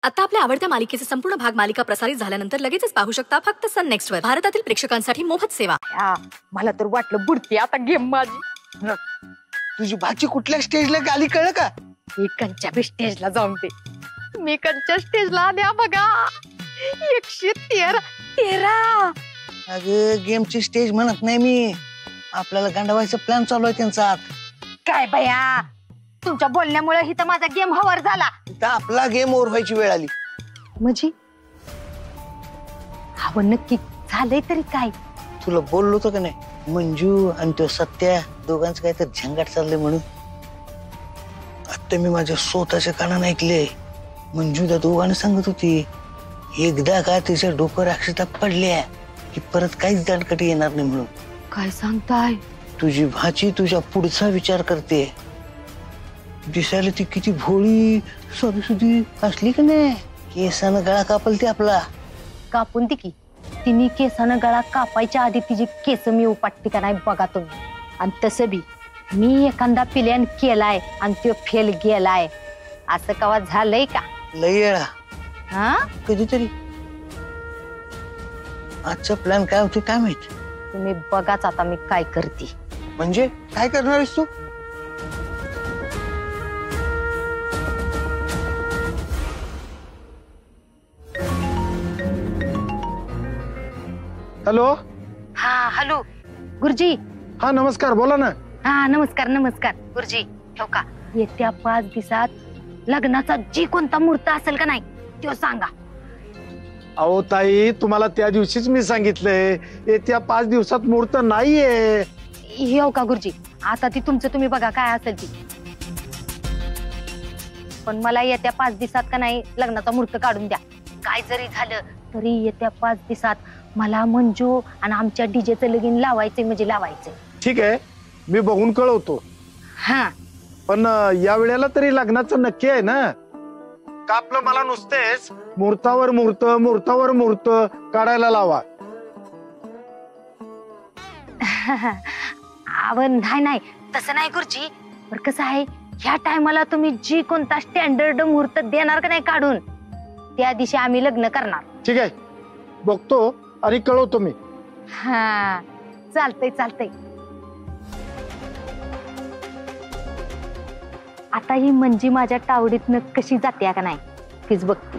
आता आपल्या आवडत्या मालिकेचे संपूर्ण भाग मालिका प्रसारित झाल्यानंतर लगेचच पाहू शकता फक्त सन नेक्स्ट वर. भारतातील प्रेक्षकांसाठी मोफत सेवा. मला तर वाटलं बुडती आता गेम माझी. तुझी भाची कुठल्या स्टेजला आली कळलं का? मी कंच्या बी स्टेजला जाऊन दे. मी कंच्या स्टेजला आल्या बघा 113. अगं गेमची स्टेज म्हणत नाही मी, आपल्याला गांडवायचा प्लॅन चालू आहे त्यांचा. काय बया तुमच्या बोलण्यामुळे ही तर माझा गेम हवर झाला. आपला गेम ओव्हर व्हायची वेळ आली. म्हणजे हवं नक्की झालंय तरी काय? तुला बोललो होतं का नाही, मंजू आणि तो सत्या दोघांचं काय तर झंगाट चाललंय म्हणून. आता मी माझ्या स्वतःच्या कानाने ऐकले. मंजू त्या दोघांना सांगत होती एकदा का तिच्या डोक्यावर अक्षता पडल्या की परत काहीच दांडकटी येणार नाही म्हणून. काय सांगताय? तुझी भाची तुझ्या पुढचा विचार करते. दिसायला ती किती भोळी साधीसुधी असली का नाही. केसानं गळा कापल ती आपला. कापून ती की तिने केसानं गळा कापायच्या आधी तिची केस मी उपाटते का नाही बघा तुम्ही. आणि तसं बी मी एखादा प्लॅन केलाय आणि तो फेल गेलाय असं कवा झालंय का? लय वेळा. हा कधीतरी. आजचा प्लॅन काय होते काय माहित. तुम्ही बघाच आता मी काय करते. म्हणजे काय करणार आहेस तू? हॅलो. हा हॅलो गुरुजी. हा नमस्कार, बोला ना. हा नमस्कार नमस्कार गुरुजी. ठेव का येत्या 5 दिवसात लग्नाचा जी कोणता मुहूर्त असेल का नाही तो सांगा. अहो ताई तुम्हाला त्या दिवशीच मी सांगितलंय येत्या 5 दिवसात मुहूर्त नाहीये. येऊ का गुरुजी? आता ती तुमचं तुम्ही बघा काय असेल ती. पण मला येत्या 5 दिवसात का नाही लग्नाचा मुहूर्त काढून द्या. काय जरी झालं तरी येत्या 5 दिवसात मला मंजू आणि आमच्या डीजेचं लगीन लावायचंय म्हणजे लावायचंय. ठीक आहे, मी बघून कळवतो. हा पण या वेळेला तरी लग्नाचं नक्की आहे ना? का आपलं मला नुसतेच मुहूर्तावर मुहूर्त मुहूर्तावर मुहूर्त काढायला लावा. नाही नाही तसं नाही गुरुजी. पण कसं आहे ह्या टायमाला तुम्ही जी कोणता स्टँडर्ड मुहूर्त देणार का नाही काढून त्या दिवशी आम्ही लग्न करणार. ठीक आहे, बघतो आणि कळवतो मी. हा चालतंय चालतंय. आता ही मंजी माझ्या तावडीतनं कशी जाते का नाही तीच बघते.